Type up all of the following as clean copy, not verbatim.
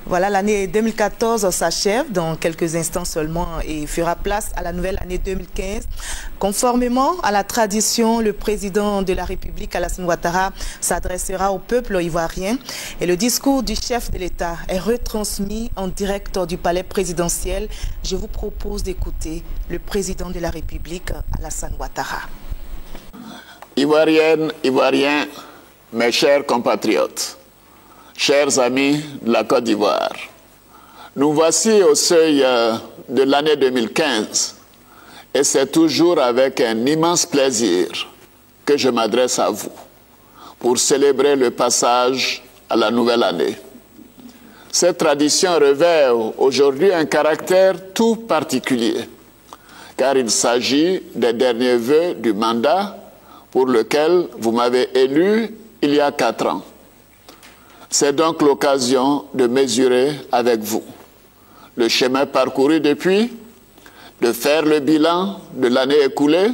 Voilà, l'année 2014 s'achève dans quelques instants seulement et fera place à la nouvelle année 2015. Conformément à la tradition, le président de la République, Alassane Ouattara, s'adressera au peuple ivoirien et le discours du chef de l'État est retransmis en direct du palais présidentiel. Je vous propose d'écouter le président de la République, Alassane Ouattara. Ivoiriennes, Ivoiriens, mes chers compatriotes, chers amis de la Côte d'Ivoire, nous voici au seuil de l'année 2015 et c'est toujours avec un immense plaisir que je m'adresse à vous pour célébrer le passage à la nouvelle année. Cette tradition revêt aujourd'hui un caractère tout particulier car il s'agit des derniers vœux du mandat pour lequel vous m'avez élu il y a 4 ans. C'est donc l'occasion de mesurer avec vous le chemin parcouru depuis, de faire le bilan de l'année écoulée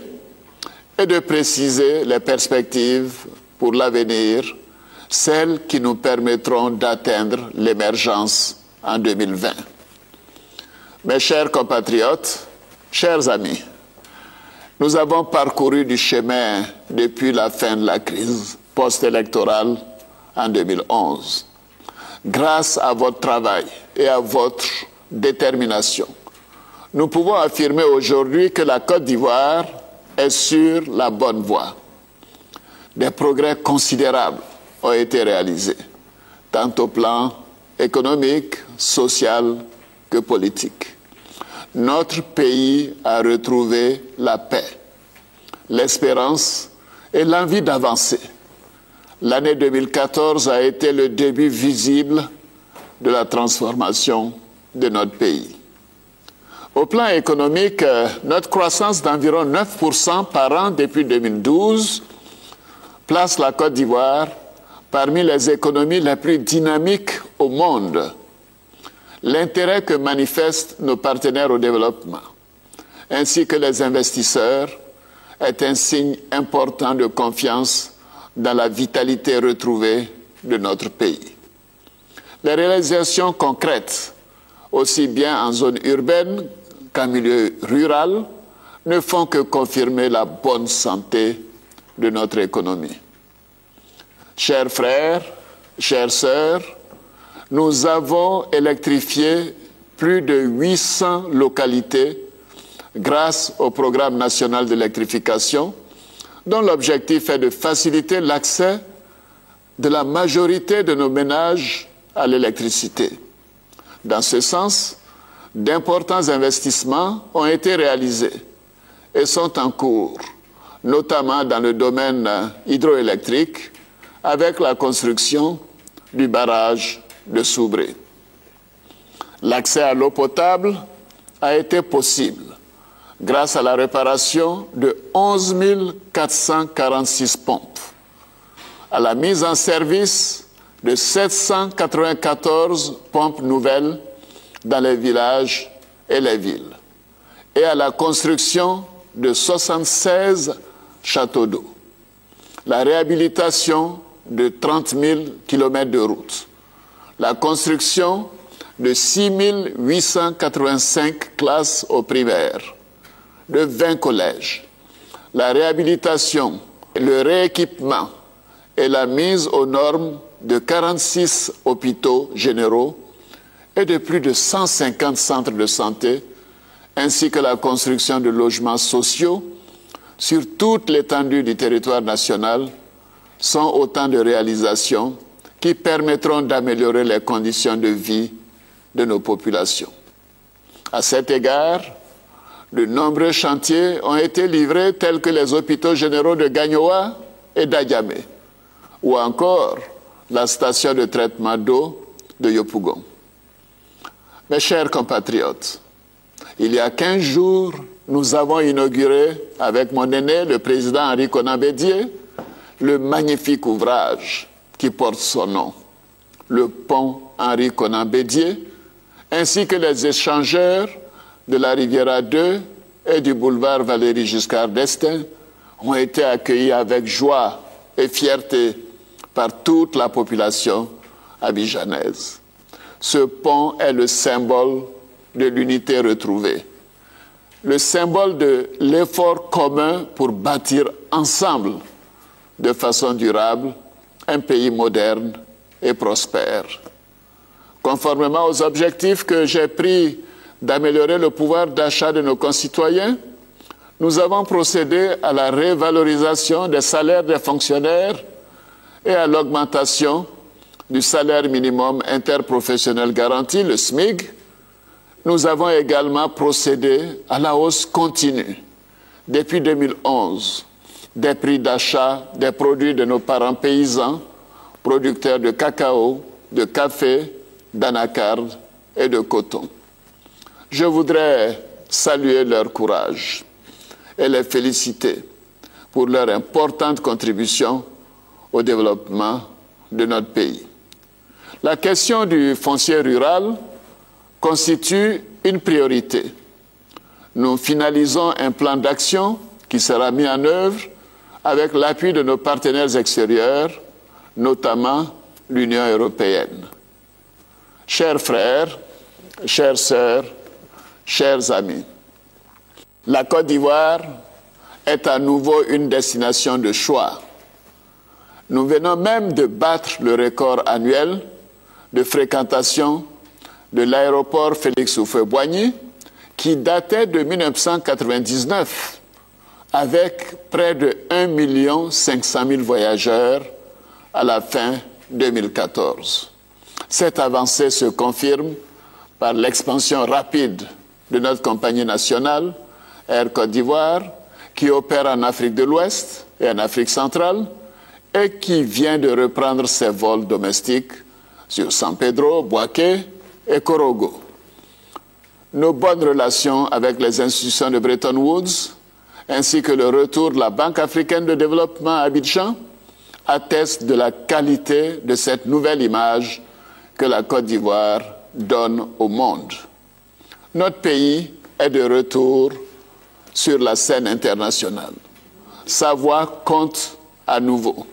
et de préciser les perspectives pour l'avenir, celles qui nous permettront d'atteindre l'émergence en 2020. Mes chers compatriotes, chers amis, nous avons parcouru du chemin depuis la fin de la crise post-électorale en 2011. Grâce à votre travail et à votre détermination, nous pouvons affirmer aujourd'hui que la Côte d'Ivoire est sur la bonne voie. Des progrès considérables ont été réalisés, tant au plan économique, social que politique. Notre pays a retrouvé la paix, l'espérance et l'envie d'avancer. L'année 2014 a été le début visible de la transformation de notre pays. Au plan économique, notre croissance d'environ 9% par an depuis 2012 place la Côte d'Ivoire parmi les économies les plus dynamiques au monde. L'intérêt que manifestent nos partenaires au développement, ainsi que les investisseurs, est un signe important de confiance dans la vitalité retrouvée de notre pays. Les réalisations concrètes, aussi bien en zone urbaine qu'en milieu rural, ne font que confirmer la bonne santé de notre économie. Chers frères, chères sœurs, nous avons électrifié plus de 800 localités grâce au programme national d'électrification, dont l'objectif est de faciliter l'accès de la majorité de nos ménages à l'électricité. Dans ce sens, d'importants investissements ont été réalisés et sont en cours, notamment dans le domaine hydroélectrique, avec la construction du barrage de Soubré. L'accès à l'eau potable a été possible grâce à la réparation de 11 446 pompes, à la mise en service de 794 pompes nouvelles dans les villages et les villes, et à la construction de 76 châteaux d'eau, la réhabilitation de 30 000 km de routes, la construction de 6 885 classes au primaire, de 20 collèges, la réhabilitation, le rééquipement et la mise aux normes de 46 hôpitaux généraux et de plus de 150 centres de santé, ainsi que la construction de logements sociaux sur toute l'étendue du territoire national, sont autant de réalisations qui permettront d'améliorer les conditions de vie de nos populations. À cet égard, de nombreux chantiers ont été livrés tels que les hôpitaux généraux de Gagnoa et d'Adiamé, ou encore la station de traitement d'eau de Yopougon. Mes chers compatriotes, il y a 15 jours, nous avons inauguré avec mon aîné, le président Henri Konan Bédié, le magnifique ouvrage qui porte son nom, le pont Henri Konan Bédié, ainsi que les échangeurs de la Riviera 2 et du boulevard Valéry Giscard d'Estaing ont été accueillis avec joie et fierté par toute la population abidjanaise. Ce pont est le symbole de l'unité retrouvée, le symbole de l'effort commun pour bâtir ensemble, de façon durable, un pays moderne et prospère. Conformément aux objectifs que j'ai pris d'améliorer le pouvoir d'achat de nos concitoyens, nous avons procédé à la révalorisation des salaires des fonctionnaires et à l'augmentation du salaire minimum interprofessionnel garanti, le SMIG. Nous avons également procédé à la hausse continue, depuis 2011, des prix d'achat des produits de nos parents paysans, producteurs de cacao, de café, d'anacarde et de coton. Je voudrais saluer leur courage et les féliciter pour leur importante contribution au développement de notre pays. La question du foncier rural constitue une priorité. Nous finalisons un plan d'action qui sera mis en œuvre avec l'appui de nos partenaires extérieurs, notamment l'Union européenne. Chers frères, chères sœurs, chers amis, la Côte d'Ivoire est à nouveau une destination de choix. Nous venons même de battre le record annuel de fréquentation de l'aéroport Félix Houphouët-Boigny qui datait de 1999 avec près de 1 500 000 voyageurs à la fin 2014. Cette avancée se confirme par l'expansion rapide de notre compagnie nationale, Air Côte d'Ivoire, qui opère en Afrique de l'Ouest et en Afrique centrale et qui vient de reprendre ses vols domestiques sur San Pedro, Boaké et Korogo. Nos bonnes relations avec les institutions de Bretton Woods, ainsi que le retour de la Banque africaine de développement à Abidjan, attestent de la qualité de cette nouvelle image que la Côte d'Ivoire donne au monde. Notre pays est de retour sur la scène internationale. Sa voix compte à nouveau.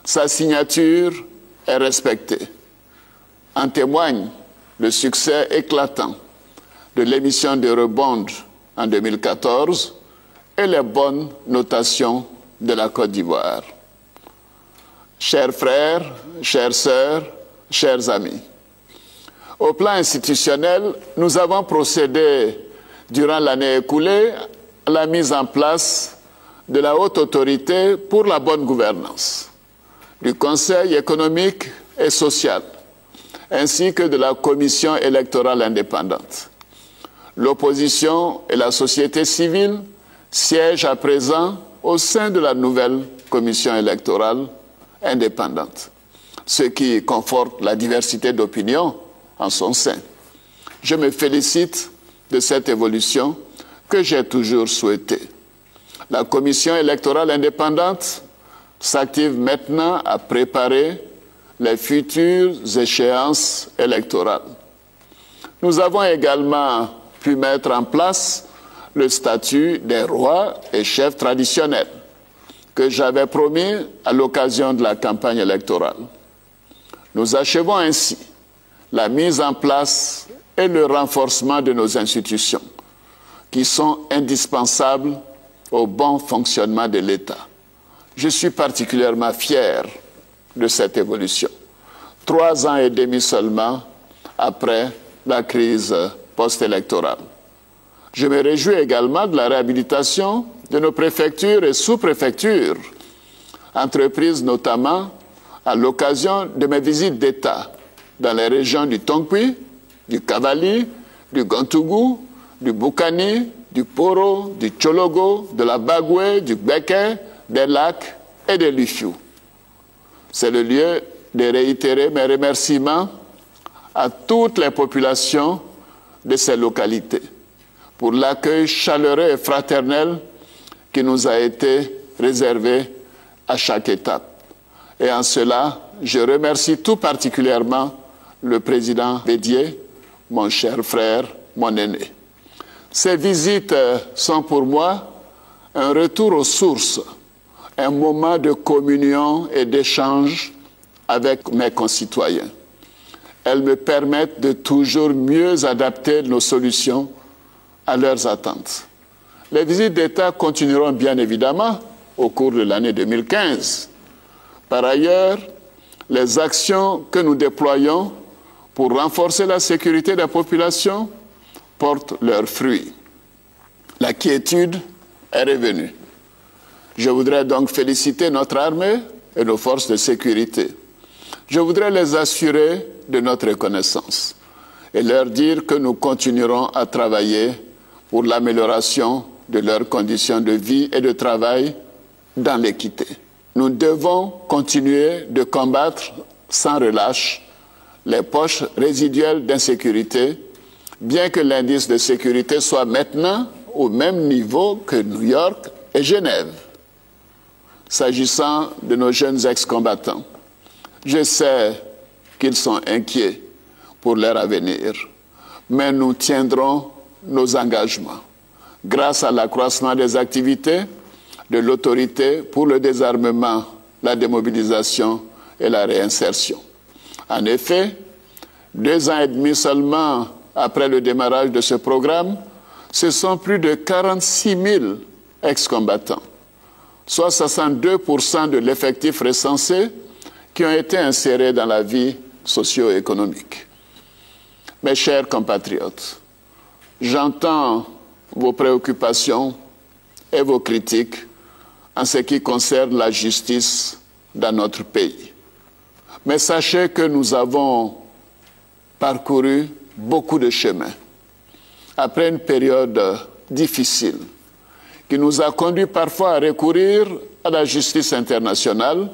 Sa signature est respectée. En témoigne le succès éclatant de l'émission de Rebond en 2014 et les bonnes notations de la Côte d'Ivoire. Chers frères, chères sœurs, chers amis, au plan institutionnel, nous avons procédé durant l'année écoulée à la mise en place de la Haute Autorité pour la bonne gouvernance, du Conseil économique et social, ainsi que de la Commission électorale indépendante. L'opposition et la société civile siègent à présent au sein de la nouvelle Commission électorale indépendante, ce qui conforte la diversité d'opinions en son sein. Je me félicite de cette évolution que j'ai toujours souhaitée. La Commission électorale indépendante s'active maintenant à préparer les futures échéances électorales. Nous avons également pu mettre en place le statut des rois et chefs traditionnels que j'avais promis à l'occasion de la campagne électorale. Nous achevons ainsi la mise en place et le renforcement de nos institutions qui sont indispensables au bon fonctionnement de l'État. Je suis particulièrement fier de cette évolution, 3 ans et demi seulement après la crise post-électorale. Je me réjouis également de la réhabilitation de nos préfectures et sous-préfectures, entreprises notamment à l'occasion de mes visites d'État dans les régions du Tongui, du Kavali, du Gontougou, du Boukani, du Poro, du Tchologo, de la Bagoué, du Gbeke, des Lacs et de l'Ifiou. C'est le lieu de réitérer mes remerciements à toutes les populations de ces localités pour l'accueil chaleureux et fraternel qui nous a été réservé à chaque étape. Et en cela, je remercie tout particulièrement le président Bédié, mon cher frère, mon aîné. Ces visites sont pour moi un retour aux sources, un moment de communion et d'échange avec mes concitoyens. elles me permettent de toujours mieux adapter nos solutions à leurs attentes. Les visites d'État continueront bien évidemment au cours de l'année 2015. Par ailleurs, les actions que nous déployons pour renforcer la sécurité de la population portent leurs fruits. La quiétude est revenue. Je voudrais donc féliciter notre armée et nos forces de sécurité. Je voudrais les assurer de notre reconnaissance et leur dire que nous continuerons à travailler pour l'amélioration de leurs conditions de vie et de travail dans l'équité. Nous devons continuer de combattre sans relâche les poches résiduelles d'insécurité, bien que l'indice de sécurité soit maintenant au même niveau que New York et Genève. S'agissant de nos jeunes ex-combattants, je sais qu'ils sont inquiets pour leur avenir, mais nous tiendrons nos engagements grâce à l'accroissement des activités de l'autorité pour le désarmement, la démobilisation et la réinsertion. En effet, 2 ans et demi seulement après le démarrage de ce programme, ce sont plus de 46 000 ex-combattants, soit 62% de l'effectif recensé, qui ont été insérés dans la vie socio-économique. Mes chers compatriotes, j'entends vos préoccupations et vos critiques en ce qui concerne la justice dans notre pays. Mais sachez que nous avons parcouru beaucoup de chemin. Après une période difficile, qui nous a conduit parfois à recourir à la justice internationale,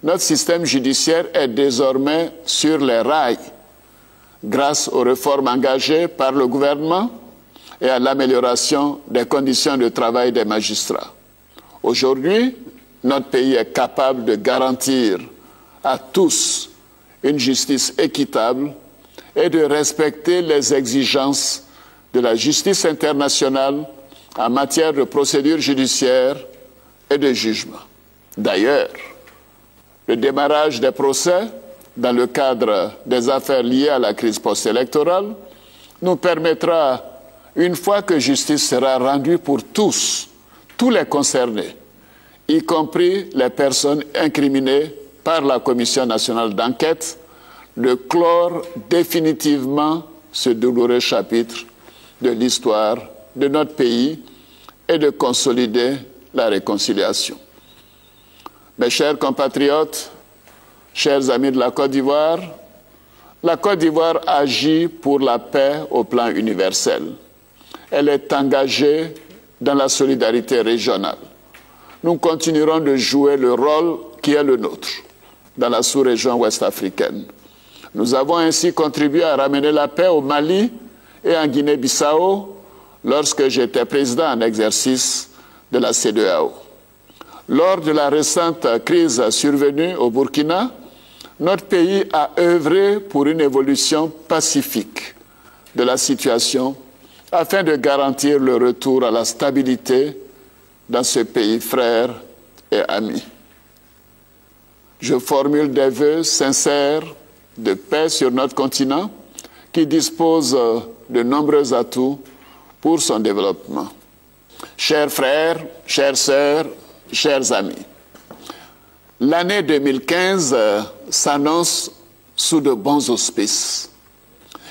notre système judiciaire est désormais sur les rails grâce aux réformes engagées par le gouvernement et à l'amélioration des conditions de travail des magistrats. Aujourd'hui, notre pays est capable de garantir à tous une justice équitable et de respecter les exigences de la justice internationale en matière de procédure judiciaire et de jugement. D'ailleurs, le démarrage des procès dans le cadre des affaires liées à la crise post-électorale nous permettra, une fois que justice sera rendue pour tous les concernés, y compris les personnes incriminées par la Commission nationale d'enquête, de clore définitivement ce douloureux chapitre de l'histoire de notre pays et de consolider la réconciliation. Mes chers compatriotes, chers amis de la Côte d'Ivoire agit pour la paix au plan universel. Elle est engagée dans la solidarité régionale. Nous continuerons de jouer le rôle qui est le nôtre dans la sous-région ouest-africaine. Nous avons ainsi contribué à ramener la paix au Mali et en Guinée-Bissau lorsque j'étais président en exercice de la CEDEAO. Lors de la récente crise survenue au Burkina, notre pays a œuvré pour une évolution pacifique de la situation afin de garantir le retour à la stabilité dans ce pays frère et ami. Je formule des vœux sincères de paix sur notre continent qui dispose de nombreux atouts pour son développement. Chers frères, chères sœurs, chers amis, l'année 2015 s'annonce sous de bons auspices.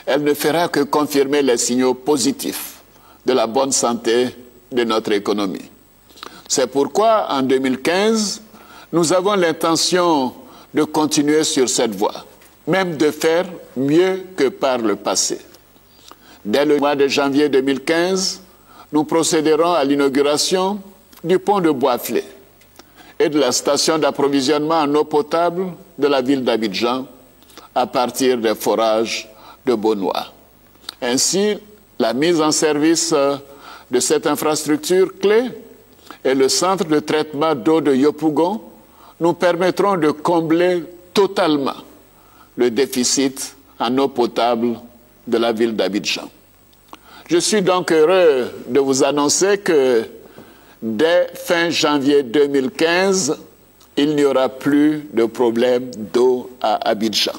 Elle ne fera que confirmer les signaux positifs de la bonne santé de notre économie. C'est pourquoi, en 2015, nous avons l'intention de continuer sur cette voie, même de faire mieux que par le passé. Dès le mois de janvier 2015, nous procéderons à l'inauguration du pont de Boisflé et de la station d'approvisionnement en eau potable de la ville d'Abidjan à partir des forages de Bonois. Ainsi, la mise en service de cette infrastructure clé et le centre de traitement d'eau de Yopougon nous permettront de combler totalement le déficit en eau potable de la ville d'Abidjan. Je suis donc heureux de vous annoncer que dès fin janvier 2015, il n'y aura plus de problème d'eau à Abidjan.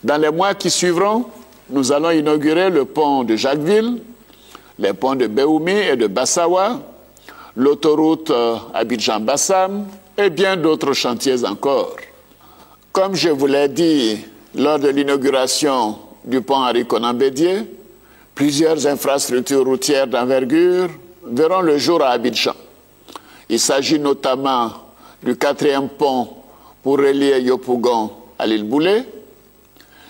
Dans les mois qui suivront, nous allons inaugurer le pont de Jacquesville, les ponts de Béoumi et de Bassawa, l'autoroute Abidjan-Bassam et bien d'autres chantiers encore. Comme je vous l'ai dit lors de l'inauguration du pont Henri Konan Bédié, plusieurs infrastructures routières d'envergure verront le jour à Abidjan. Il s'agit notamment du 4e pont pour relier Yopougon à l'île Boulé,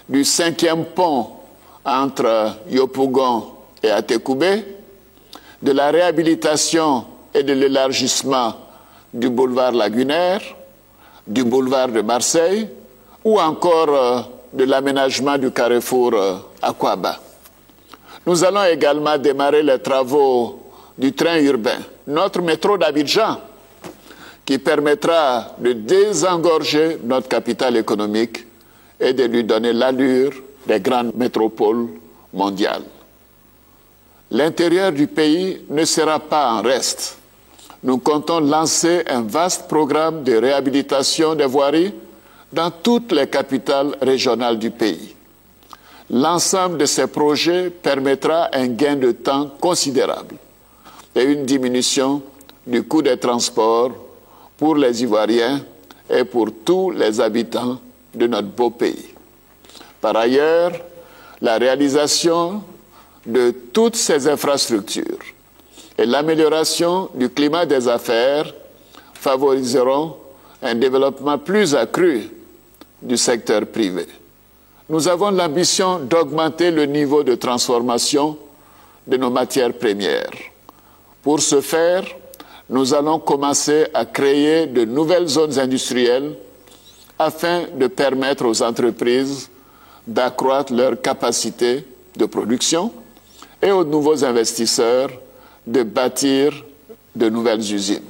du 5e pont entre Yopougon et Atekoubé, de la réhabilitation et de l'élargissement du boulevard lagunaire, du boulevard de Marseille, ou encore de l'aménagement du carrefour Akwaba. Nous allons également démarrer les travaux du train urbain, notre métro d'Abidjan, qui permettra de désengorger notre capitale économique et de lui donner l'allure des grandes métropoles mondiales. L'intérieur du pays ne sera pas en reste. Nous comptons lancer un vaste programme de réhabilitation des voiries dans toutes les capitales régionales du pays. L'ensemble de ces projets permettra un gain de temps considérable et une diminution du coût des transports pour les Ivoiriens et pour tous les habitants de notre beau pays. Par ailleurs, la réalisation de toutes ces infrastructures et l'amélioration du climat des affaires favoriseront un développement plus accru du secteur privé. Nous avons l'ambition d'augmenter le niveau de transformation de nos matières premières. Pour ce faire, nous allons commencer à créer de nouvelles zones industrielles afin de permettre aux entreprises d'accroître leur capacité de production et aux nouveaux investisseurs de bâtir de nouvelles usines.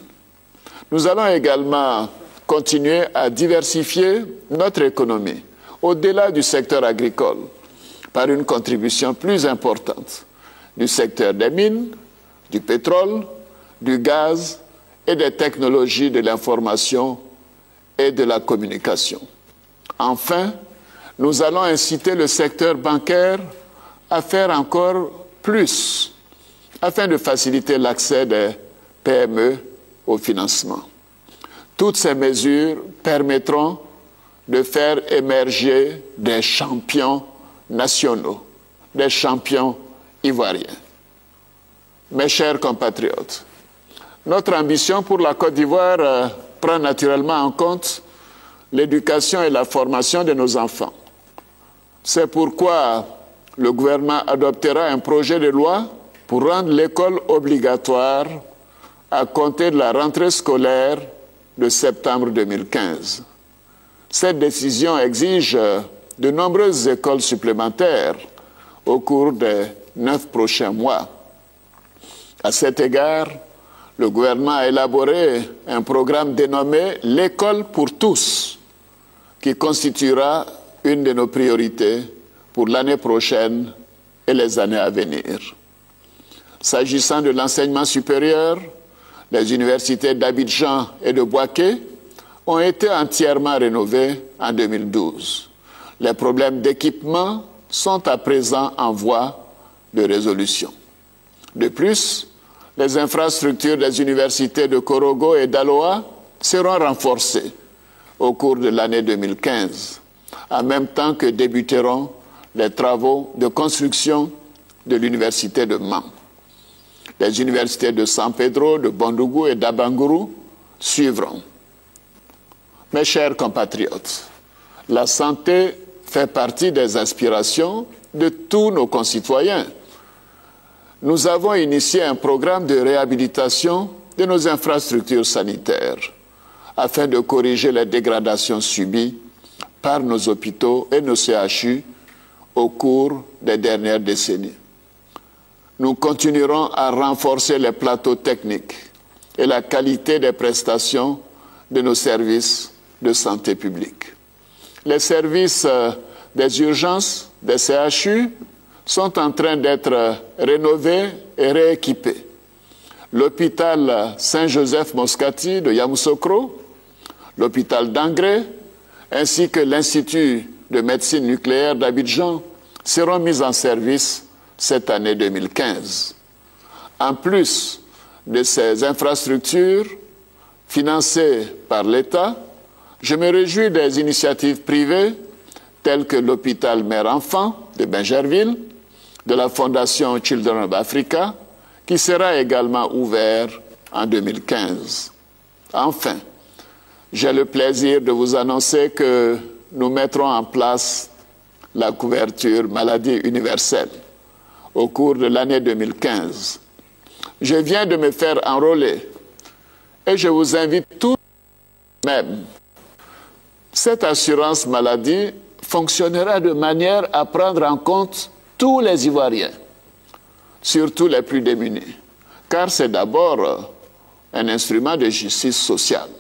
Nous allons également continuer à diversifier notre économie au-delà du secteur agricole par une contribution plus importante du secteur des mines, du pétrole, du gaz et des technologies de l'information et de la communication. Enfin, nous allons inciter le secteur bancaire à faire encore plus afin de faciliter l'accès des PME au financement. Toutes ces mesures permettront de faire émerger des champions nationaux, des champions ivoiriens. Mes chers compatriotes, notre ambition pour la Côte d'Ivoire prend naturellement en compte l'éducation et la formation de nos enfants. C'est pourquoi le gouvernement adoptera un projet de loi pour rendre l'école obligatoire à compter de la rentrée scolaire de septembre 2015. Cette décision exige de nombreuses écoles supplémentaires au cours des 9 prochains mois. À cet égard, le gouvernement a élaboré un programme dénommé « L'école pour tous » qui constituera une de nos priorités pour l'année prochaine et les années à venir. S'agissant de l'enseignement supérieur, les universités d'Abidjan et de Bouaké ont été entièrement rénovées en 2012. Les problèmes d'équipement sont à présent en voie de résolution. De plus, les infrastructures des universités de Korogo et d'Aloa seront renforcées au cours de l'année 2015, en même temps que débuteront les travaux de construction de l'université de Mans. Les universités de San Pedro, de Bondougou et d'Abangourou suivront. Mes chers compatriotes, la santé fait partie des aspirations de tous nos concitoyens. Nous avons initié un programme de réhabilitation de nos infrastructures sanitaires afin de corriger les dégradations subies par nos hôpitaux et nos CHU au cours des dernières décennies. Nous continuerons à renforcer les plateaux techniques et la qualité des prestations de nos services de santé publique. Les services des urgences des CHU sont en train d'être rénovés et rééquipés. L'hôpital Saint-Joseph-Moscati de Yamoussoukro, l'hôpital d'Angré, ainsi que l'Institut de médecine nucléaire d'Abidjan seront mises en service cette année 2015. En plus de ces infrastructures financées par l'État, je me réjouis des initiatives privées telles que l'hôpital Mère-Enfant de Bingerville, de la Fondation Children of Africa, qui sera également ouvert en 2015. Enfin, j'ai le plaisir de vous annoncer que nous mettrons en place la couverture maladie universelle au cours de l'année 2015. Je viens de me faire enrôler et je vous invite tous même. Cette assurance maladie fonctionnera de manière à prendre en compte tous les Ivoiriens, surtout les plus démunis, car c'est d'abord un instrument de justice sociale.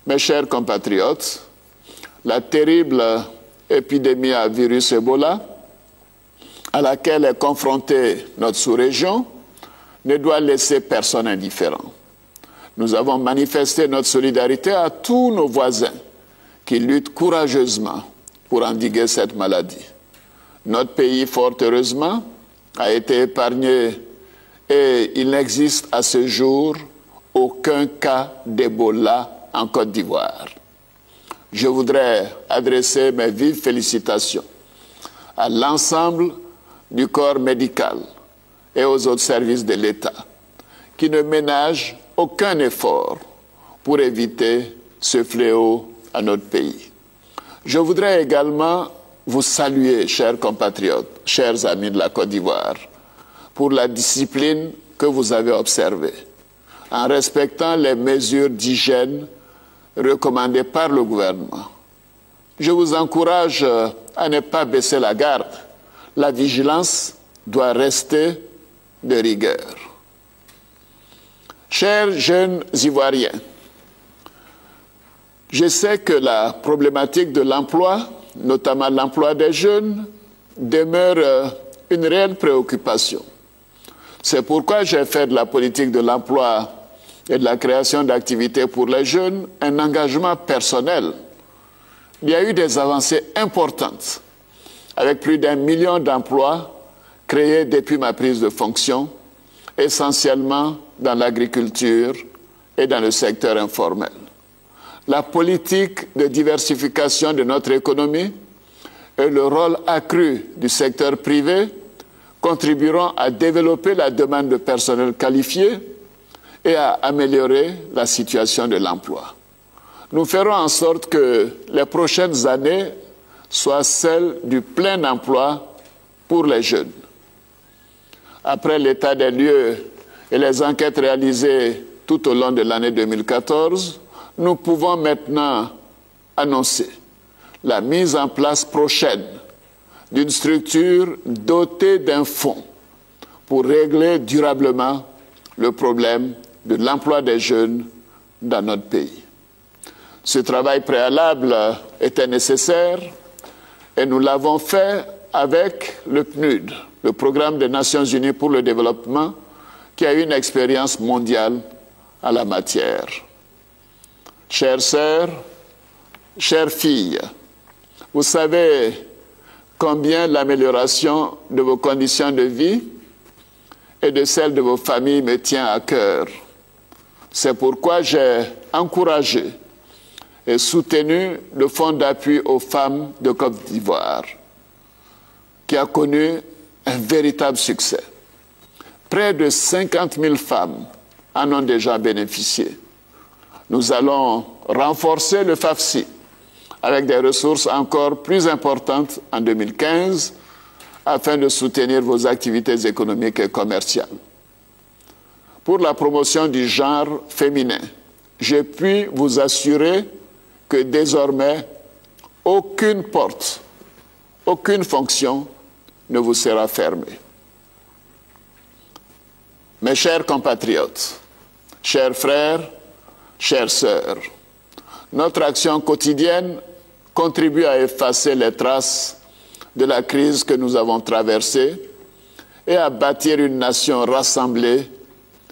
Mes chers compatriotes, la terrible épidémie à virus Ebola, à laquelle est confrontée notre sous-région, ne doit laisser personne indifférent. Nous avons manifesté notre solidarité à tous nos voisins qui luttent courageusement pour endiguer cette maladie. Notre pays, fort heureusement, a été épargné et il n'existe à ce jour aucun cas d'Ebola en Côte d'Ivoire. Je voudrais adresser mes vives félicitations à l'ensemble du corps médical et aux autres services de l'État qui ne ménagent aucun effort pour éviter ce fléau à notre pays. Je voudrais également vous saluer, chers compatriotes, chers amis de la Côte d'Ivoire, pour la discipline que vous avez observée, en respectant les mesures d'hygiène recommandées par le gouvernement. Je vous encourage à ne pas baisser la garde. La vigilance doit rester de rigueur. Chers jeunes Ivoiriens, je sais que la problématique de l'emploi, notamment l'emploi des jeunes, demeure une réelle préoccupation. C'est pourquoi j'ai fait de la politique de l'emploi et de la création d'activités pour les jeunes un engagement personnel. Il y a eu des avancées importantes, avec plus d'1 million d'emplois créés depuis ma prise de fonction, essentiellement dans l'agriculture et dans le secteur informel. La politique de diversification de notre économie et le rôle accru du secteur privé contribueront à développer la demande de personnel qualifié et à améliorer la situation de l'emploi. Nous ferons en sorte que les prochaines années soient celles du plein emploi pour les jeunes. Après l'état des lieux et les enquêtes réalisées tout au long de l'année 2014, nous pouvons maintenant annoncer la mise en place prochaine d'une structure dotée d'un fonds pour régler durablement le problème de l'emploi des jeunes dans notre pays. Ce travail préalable était nécessaire et nous l'avons fait avec le PNUD, le Programme des Nations Unies pour le développement, qui a une expérience mondiale en la matière. Chères sœurs, chères filles, vous savez combien l'amélioration de vos conditions de vie et de celles de vos familles me tient à cœur. C'est pourquoi j'ai encouragé et soutenu le Fonds d'appui aux femmes de Côte d'Ivoire, qui a connu un véritable succès. Près de 50 000 femmes en ont déjà bénéficié. Nous allons renforcer le FAFSI avec des ressources encore plus importantes en 2015 afin de soutenir vos activités économiques et commerciales. Pour la promotion du genre féminin, je puis vous assurer que désormais, aucune porte, aucune fonction ne vous sera fermée. Mes chers compatriotes, chers frères, chères sœurs, notre action quotidienne contribue à effacer les traces de la crise que nous avons traversée et à bâtir une nation rassemblée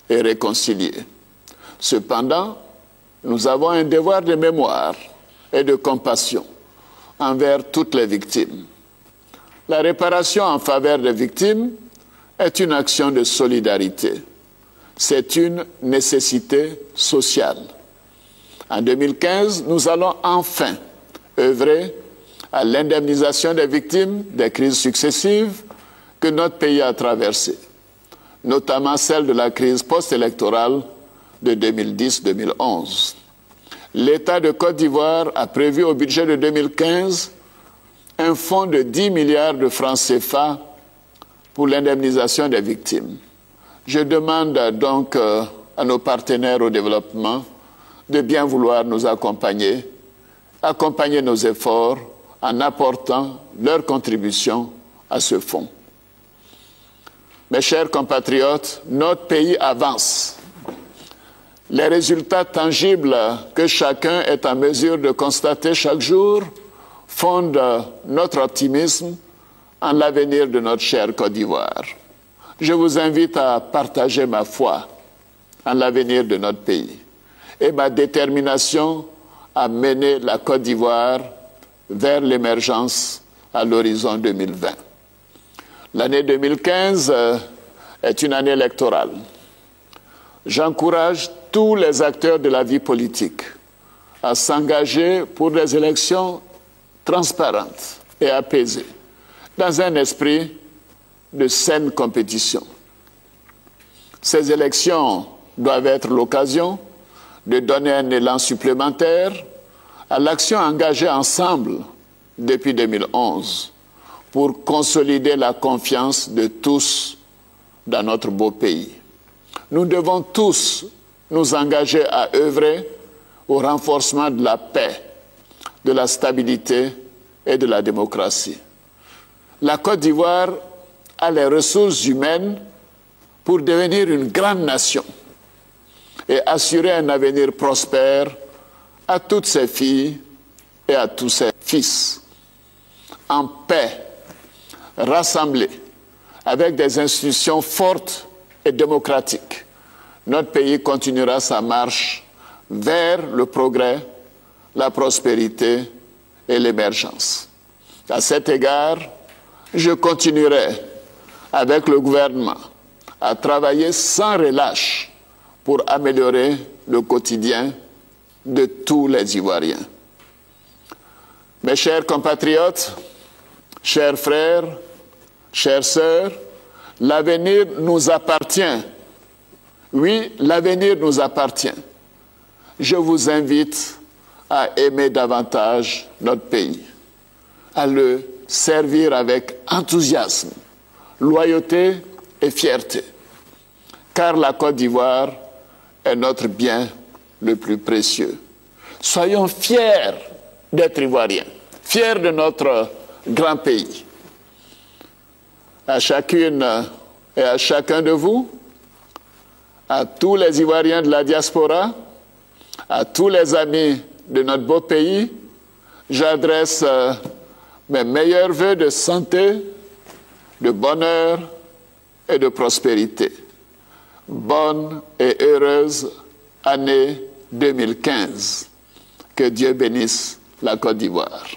et réconciliée. Cependant, nous avons un devoir de mémoire et de compassion envers toutes les victimes. La réparation en faveur des victimes est une action de solidarité. C'est une nécessité sociale. En 2015, nous allons enfin œuvrer à l'indemnisation des victimes des crises successives que notre pays a traversées, notamment celle de la crise post-électorale de 2010-2011. L'État de Côte d'Ivoire a prévu au budget de 2015 un fonds de 10 milliards de francs CFA pour l'indemnisation des victimes. Je demande donc à nos partenaires au développement de bien vouloir nous accompagner nos efforts en apportant leur contribution à ce fonds. Mes chers compatriotes, notre pays avance. Les résultats tangibles que chacun est en mesure de constater chaque jour fondent notre optimisme en l'avenir de notre chère Côte d'Ivoire. Je vous invite à partager ma foi en l'avenir de notre pays et ma détermination à mener la Côte d'Ivoire vers l'émergence à l'horizon 2020. L'année 2015 est une année électorale. J'encourage tous les acteurs de la vie politique à s'engager pour des élections transparentes et apaisées, dans un esprit de saine compétition. Ces élections doivent être l'occasion de donner un élan supplémentaire à l'action engagée ensemble depuis 2011 pour consolider la confiance de tous dans notre beau pays. Nous devons tous nous engager à œuvrer au renforcement de la paix, de la stabilité et de la démocratie. La Côte d'Ivoire a les ressources humaines pour devenir une grande nation et assurer un avenir prospère à toutes ses filles et à tous ses fils. En paix, rassemblés, avec des institutions fortes et démocratiques, notre pays continuera sa marche vers le progrès, la prospérité et l'émergence. À cet égard, je continuerai avec le gouvernement à travailler sans relâche pour améliorer le quotidien de tous les Ivoiriens. Mes chers compatriotes, chers frères, chères sœurs, l'avenir nous appartient. Oui, l'avenir nous appartient. Je vous invite à aimer davantage notre pays, à le servir avec enthousiasme, loyauté et fierté, car la Côte d'Ivoire est notre bien le plus précieux. Soyons fiers d'être Ivoiriens, fiers de notre grand pays. À chacune et à chacun de vous, à tous les Ivoiriens de la diaspora, à tous les amis de notre beau pays, j'adresse mes meilleurs vœux de santé, de bonheur et de prospérité. Bonne et heureuse année 2015. Que Dieu bénisse la Côte d'Ivoire.